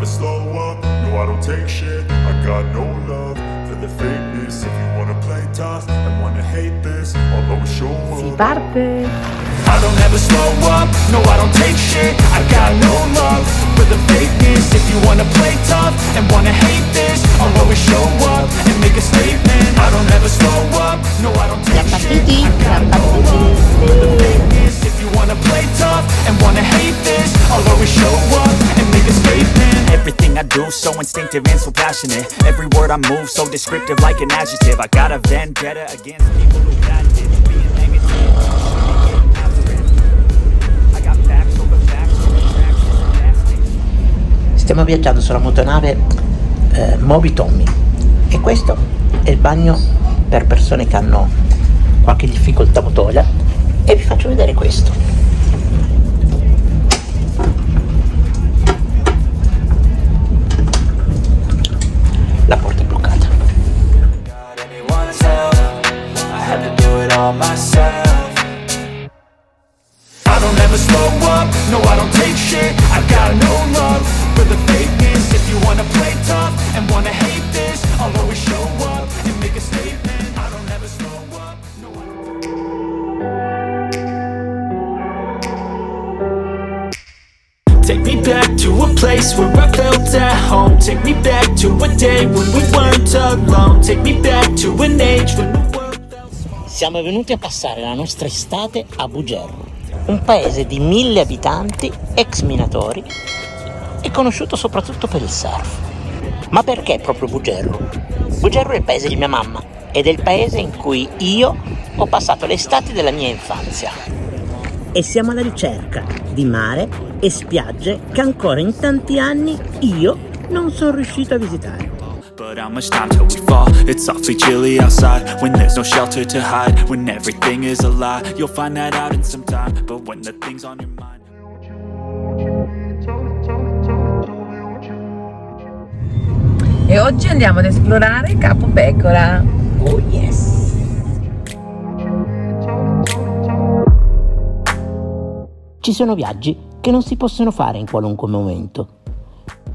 slow up, no I don't take shit. I got no love for the fakeness. If you wanna play tough and wanna hate this, I'll always show up. Si parte! I don't ever slow up, no I don't take shit. I got no love for the fakeness. If you wanna play tough and wanna hate this, I'll always show up and make a statement. I don't ever slow up, no I don't take shit. I got no love for the fakeness. If you wanna play tough and wanna hate this, I'll always show up and make a statement. Everything I do so instinctive and so passionate. Every word I move so descriptive like an adjective. I got a vendetta against people who patented being negative. Stiamo viaggiando sulla motonave Moby Tommy e questo è il bagno per persone che hanno qualche difficoltà motoria e vi faccio vedere questo. La porta è bloccata. I don't ever slow up, no I don't take shit. I got no love for the fakeness. If you wanna play tough and wanna hate this, I'll always show up and make a statement. I don't ever slow up, no I don't. Take me back to a place where I felt at home. Take me back to a day when we weren't alone. Take me back to an age when the world felt small. Siamo venuti a passare la nostra estate a Bugerru, un paese di 1000 abitanti, ex minatori, e conosciuto soprattutto per il surf. Ma perché proprio Bugerru? Bugerru è il paese di mia mamma ed è il paese in cui io ho passato le estati della mia infanzia. E siamo alla ricerca di mare e spiagge che ancora in tanti anni io non sono riuscito a visitare. But how much time till we fall? It's awfully chilly outside when there's no shelter to hide. When everything is a lie, you'll find that out in some time. But when the thing's on your mind. E oggi andiamo ad esplorare Capo Pecora. Oh yes! Ci sono viaggi che non si possono fare in qualunque momento.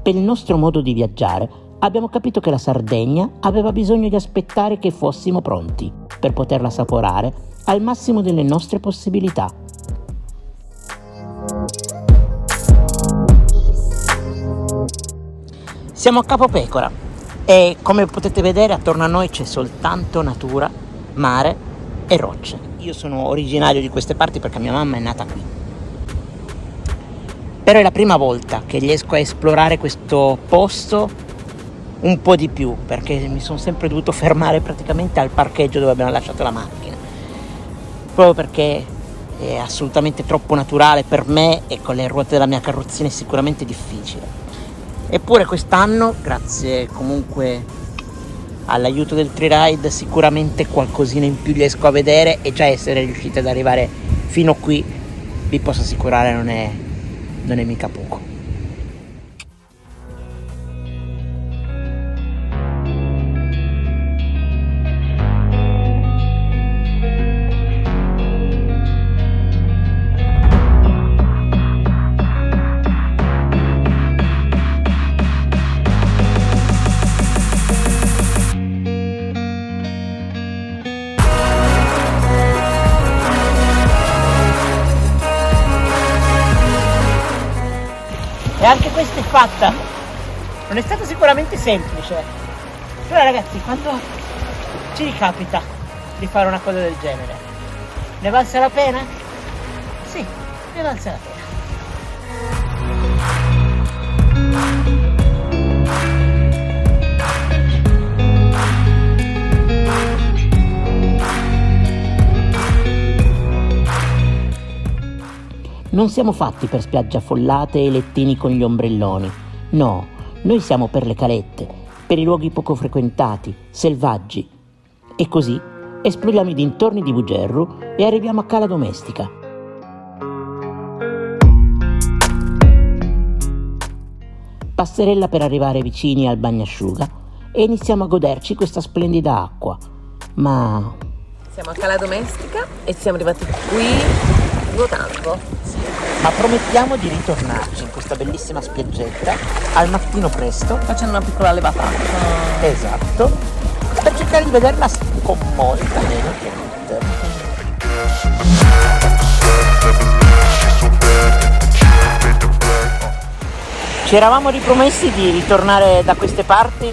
Per il nostro modo di viaggiare abbiamo capito che la Sardegna aveva bisogno di aspettare che fossimo pronti per poterla assaporare al massimo delle nostre possibilità. Siamo a Capo Pecora e come potete vedere attorno a noi c'è soltanto natura, mare e rocce. Io sono originario di queste parti perché mia mamma è nata qui. Però è la prima volta che riesco a esplorare questo posto un po' di più, perché mi sono sempre dovuto fermare praticamente al parcheggio dove abbiamo lasciato la macchina, proprio perché è assolutamente troppo naturale per me e con le ruote della mia carrozzina è sicuramente difficile. Eppure quest'anno, grazie comunque all'aiuto del Treeride, sicuramente qualcosina in più riesco a vedere e già essere riusciti ad arrivare fino qui, vi posso assicurare, non è mica poco. E anche questa è fatta. Non è stato sicuramente semplice, però ragazzi, quando ci ricapita di fare una cosa del genere, ne valsa la pena? Sì, ne valsa la pena. Non siamo fatti per spiagge affollate e lettini con gli ombrelloni. No, noi siamo per le calette, per i luoghi poco frequentati, selvaggi. E così esploriamo i dintorni di Bugerru e arriviamo a Cala Domestica. Passerella per arrivare vicini al bagnasciuga e iniziamo a goderci questa splendida acqua. Ma Siamo a Cala Domestica e siamo arrivati qui nuotando. ma promettiamo di ritornarci in questa bellissima spiaggetta al mattino presto. Facendo una piccola levata. Esatto, per cercare di vederla con molta meno gente. Ci eravamo ripromessi di ritornare da queste parti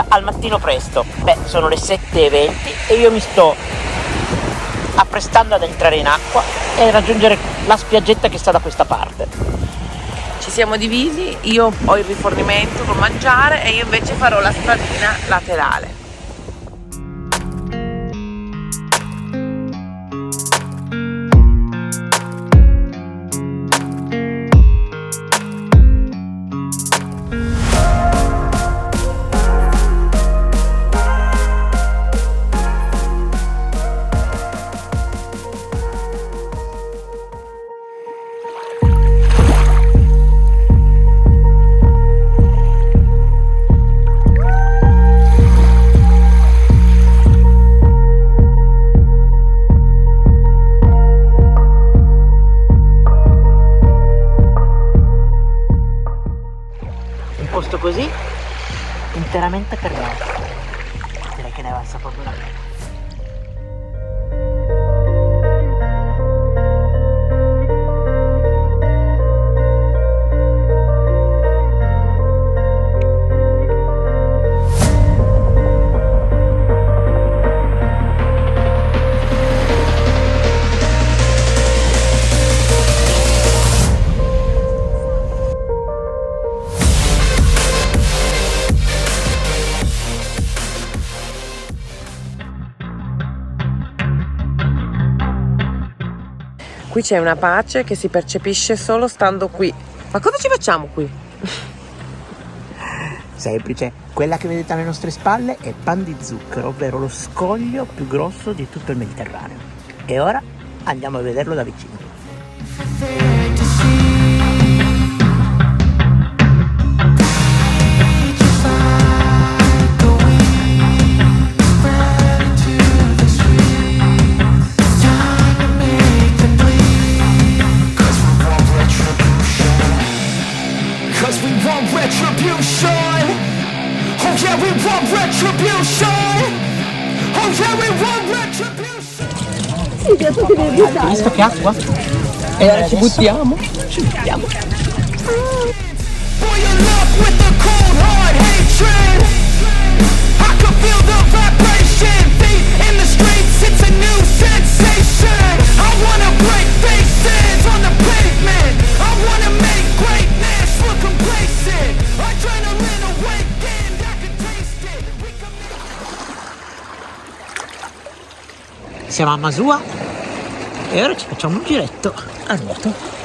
al mattino presto. Beh, sono le 7:20 e io mi sto apprestando ad entrare in acqua e raggiungere la spiaggetta che sta da questa parte. Ci siamo divisi, io ho il rifornimento con mangiare e io invece farò la stradina laterale. Così interamente per me, direi che ne valsa proprio la pena. Qui c'è una pace che si percepisce solo stando qui. Ma cosa ci facciamo qui? Semplice, quella che vedete alle nostre spalle è Pan di Zucchero, ovvero lo scoglio più grosso di tutto il Mediterraneo. E ora andiamo a vederlo da vicino. Hai visto che acqua? E ora ci buttiamo? Ci buttiamo. Siamo a Masua e ora ci facciamo un giretto a nuoto.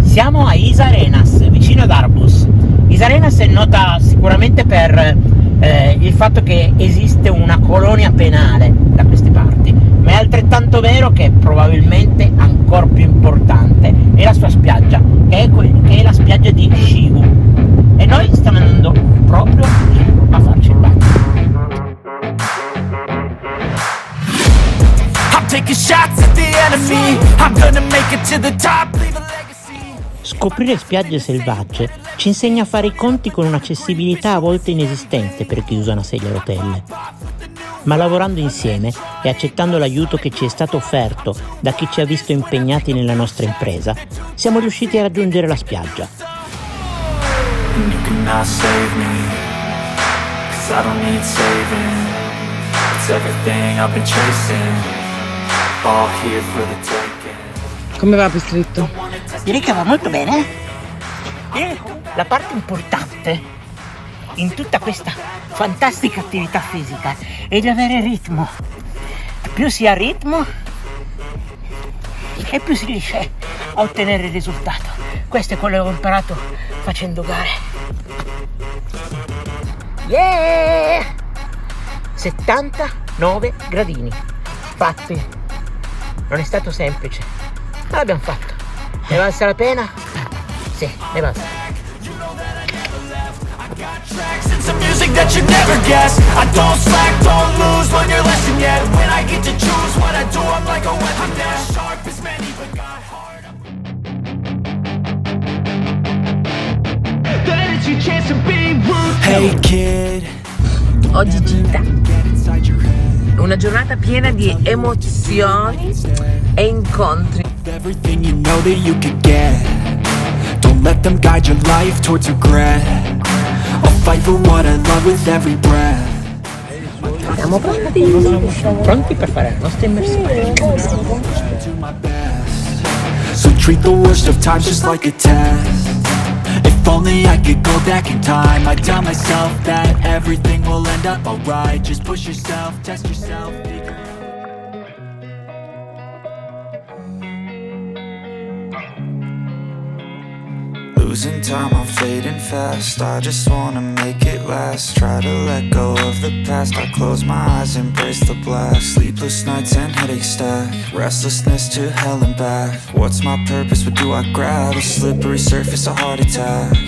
Siamo a Isa Arenas, vicino ad Arbus. Isa Arenas è nota sicuramente per il fatto che esiste una colonia penale da queste parti, ma è altrettanto vero che probabilmente ancora più importante è la sua spiaggia, che è la spiaggia di Shigu. E noi stiamo andando proprio a farci il bagno. I'm taking shots at the enemy. I'm gonna make it to the top. Scoprire spiagge selvagge ci insegna a fare i conti con un'accessibilità a volte inesistente per chi usa una sedia a rotelle. Ma lavorando insieme e accettando l'aiuto che ci è stato offerto da chi ci ha visto impegnati nella nostra impresa, siamo riusciti a raggiungere la spiaggia. and you cannot save me, 'cause I don't need saving. It's everything I've been chasing, all here for the taking. Come va Pistritto? Direi che va molto bene. La parte importante in tutta questa fantastica attività fisica è di avere ritmo. Più si ha ritmo e più si riesce a ottenere il risultato. Questo è quello che ho imparato facendo gare. Yeah! 79 gradini fatti. Non è stato semplice, ma l'abbiamo fatto. Ne valsa la pena? Sì, ne valsa. Tracks and some music that you never guess. I don't slack, don't lose, learn your lesson yet. When I get to choose what I do, I'm like a weapon that's sharp as many, but got hard. That is your chance to be rude. Hey kid, Oggi gita, get inside your head. una giornata piena di emozioni e incontri. Everything you know that you could get. Don't let them guide your life towards regret. I'll fight for what I love with every breath. Siamo pronti per fare la nostra immersione. Do my best. So treat the worst of times just like a test. If only I could go back in time, I'd tell myself that everything will end up alright. Just push yourself, test yourself. Losing time, I'm fading fast. I just wanna make it last. Try to let go of the past. I close my eyes, embrace the blast. Sleepless nights and headache stack. Restlessness to hell and back. What's my purpose? What do I grab? A slippery surface, a heart attack.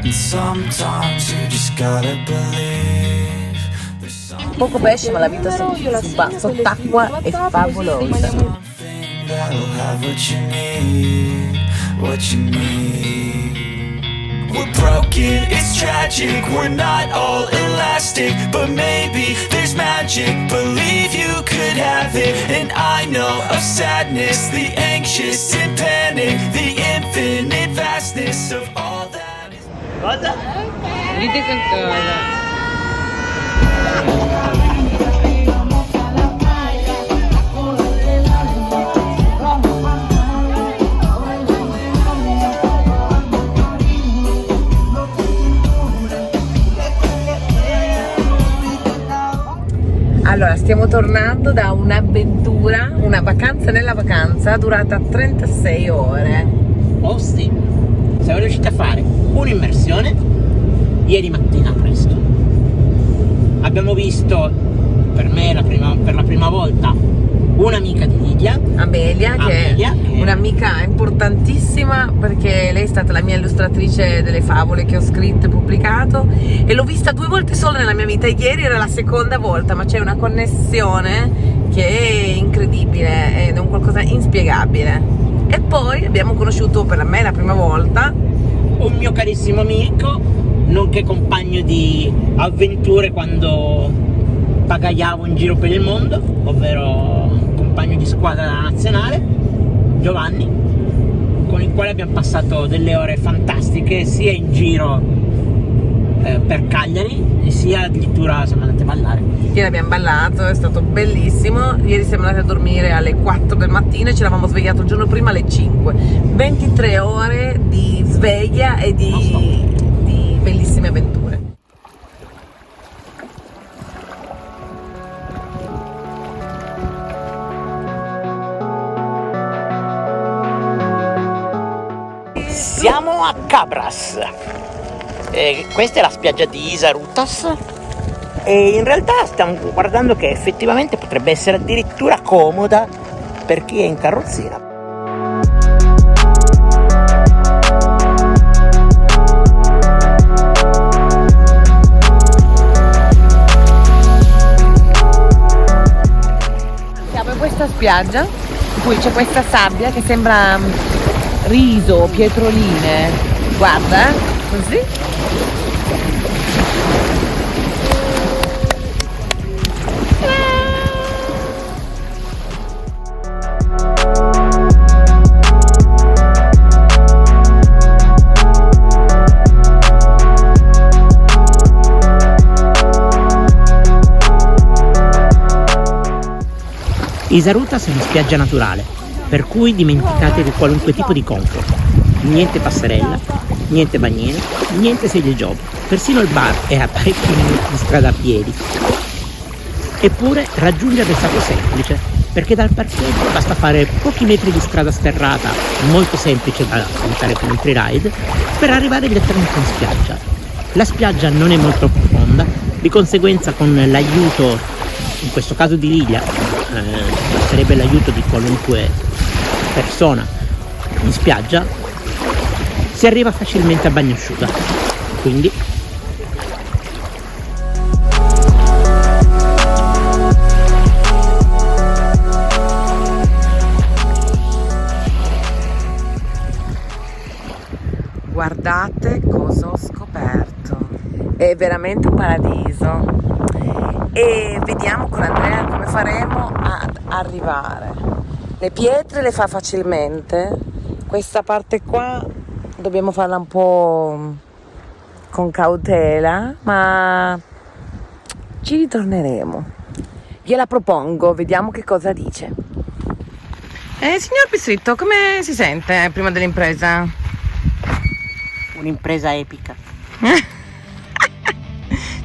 And sometimes you just gotta believe. Poco pesce, ma la vita sott'acqua è favolosa. Something that'll have what you need. What you need. We're broken, it's tragic. We're not all elastic, but maybe there's magic. Believe you could have it. And I know of sadness, the anxious and panic, the infinite vastness of all that is. Cosa? Dite qualcosa. Allora, stiamo tornando da un'avventura, una vacanza nella vacanza durata 36 ore. Oh sì, siamo riusciti a fare un'immersione ieri mattina presto. Abbiamo visto, per me per la prima volta, un'amica di Lidia, Amelia, che è un'amica importantissima perché lei è stata la mia illustratrice delle favole che ho scritto e pubblicato e l'ho vista 2 volte solo nella mia vita. Ieri era la seconda volta, ma c'è una connessione che è incredibile ed è un qualcosa inspiegabile. E poi abbiamo conosciuto per me la prima volta un mio carissimo amico, nonché compagno di avventure quando pagaiavo in giro per il mondo, ovvero compagno di squadra nazionale, Giovanni, con il quale abbiamo passato delle ore fantastiche sia in giro per Cagliari e sia addirittura siamo andati a ballare. Ieri abbiamo ballato, è stato bellissimo. Ieri siamo andati a dormire alle 4 del mattino e ci eravamo svegliato il giorno prima alle 5. 23 ore di sveglia e di bellissime avventure. Siamo a Cabras. Questa è la spiaggia di Isarutas e in realtà stiamo guardando che effettivamente potrebbe essere addirittura comoda per chi è in carrozzina. Siamo in questa spiaggia in cui c'è questa sabbia che sembra riso, pietroline, guarda, così. Isarutas è una spiaggia naturale, per cui dimenticatevi qualunque tipo di comfort. Niente passerella, niente bagnine, niente sedie job. Persino il bar è a parecchi minuti di strada a piedi. Eppure raggiungerlo è stato semplice, perché dal parcheggio basta fare pochi metri di strada sterrata, molto semplice da affrontare con un freeride, per arrivare direttamente in spiaggia. La spiaggia non è molto profonda, di conseguenza con l'aiuto, in questo caso di Lidia, sarebbe l'aiuto di qualunque persona in spiaggia, si arriva facilmente a bagnasciuga. Quindi guardate cosa ho scoperto, è veramente un paradiso e vediamo con Andrea come faremo ad arrivare. Le pietre le fa facilmente, questa parte qua dobbiamo farla un po' con cautela, ma ci ritorneremo. Gliela propongo, vediamo che cosa dice. Signor Pistritto, come si sente prima dell'impresa? un'impresa epica.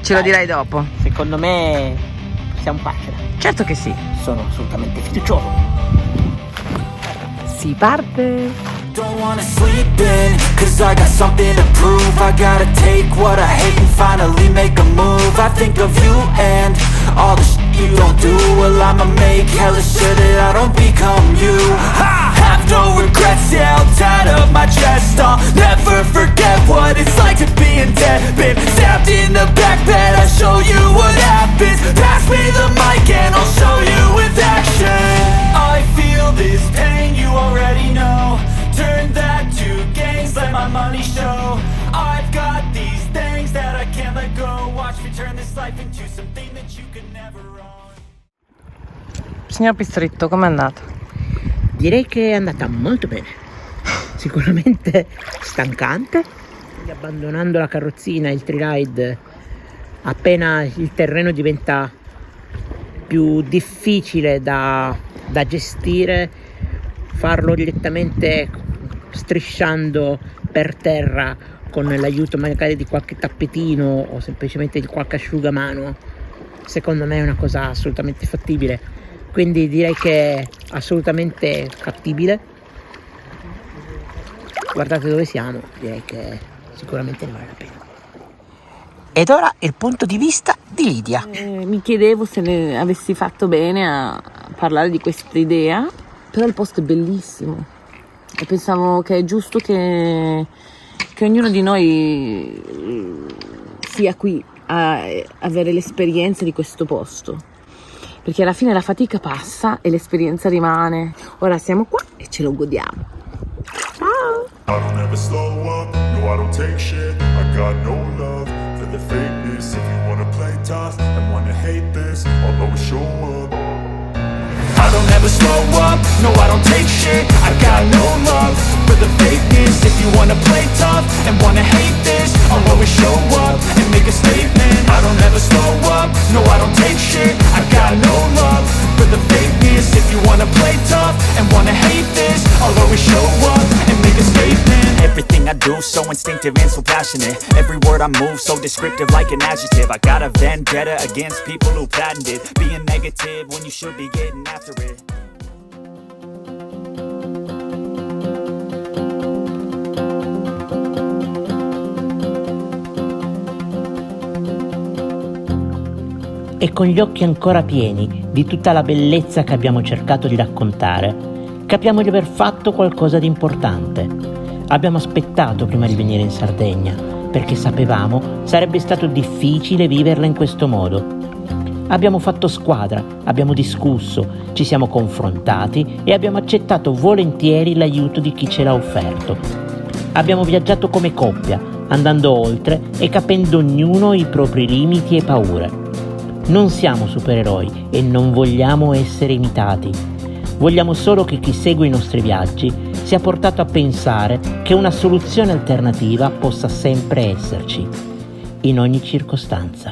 Ce lo dirai dopo. Secondo me possiamo farcela. Certo che sì. Sono assolutamente fiducioso. Si parte. Don't wanna sleep in, cause I got something to prove. I gotta take what I hate and finally make a move. I think of you and all the shit you don't do. Well, I'ma make hella sure that I don't become you. I have no regrets, yeah, I'll tie up my chest. I'll never forget what it's like to be in debt. Been stabbed in the back bed, I'll show you what happens. Pass me the mic and I'll show you with action. I feel this pain, you already know. Turn that to gains, let my money show. I've got these things that I can't let go. Watch me turn this life into something that you could never own. Signor Pistritto, com'è andata? Direi che è andata molto bene. Sicuramente stancante. Abbandonando la carrozzina e il freeride, appena il terreno diventa più difficile da gestire, farlo direttamente strisciando per terra con l'aiuto magari di qualche tappetino o semplicemente di qualche asciugamano, secondo me è una cosa assolutamente fattibile, quindi direi che è assolutamente fattibile. Guardate dove siamo, direi che sicuramente ne vale la pena. Ed ora il punto di vista di Lidia. Mi chiedevo se ne avessi fatto bene a parlare di questa idea, però il posto è bellissimo e pensavo che è giusto che ognuno di noi sia qui a avere l'esperienza di questo posto, perché alla fine la fatica passa e l'esperienza rimane. Ora siamo qua e ce lo godiamo. Ciao! I don't ever slow up, no I don't take shit. I got no love for the fakeness. If you wanna play tough and wanna hate this, I'll always show up. I don't ever slow up, no I don't take shit. I got no love for the fakeness. If you wanna play tough and wanna hate this, I'll always show up and make a statement. I don't ever slow up, no I don't take shit. I got no love for the fakeness. If you wanna play tough and wanna hate this, I'll always show up and make a statement. Everything I do so instinctive and so passionate. Every word I move so descriptive like an adjective. I got a vendetta against people who patented being negative when you should be getting after it. E con gli occhi ancora pieni di tutta la bellezza che abbiamo cercato di raccontare, capiamo di aver fatto qualcosa di importante. Abbiamo aspettato prima di venire in Sardegna, perché sapevamo sarebbe stato difficile viverla in questo modo. Abbiamo fatto squadra, abbiamo discusso, ci siamo confrontati e abbiamo accettato volentieri l'aiuto di chi ce l'ha offerto. Abbiamo viaggiato come coppia, andando oltre e capendo ognuno i propri limiti e paure. Non siamo supereroi e non vogliamo essere imitati. Vogliamo solo che chi segue i nostri viaggi sia portato a pensare che una soluzione alternativa possa sempre esserci, in ogni circostanza.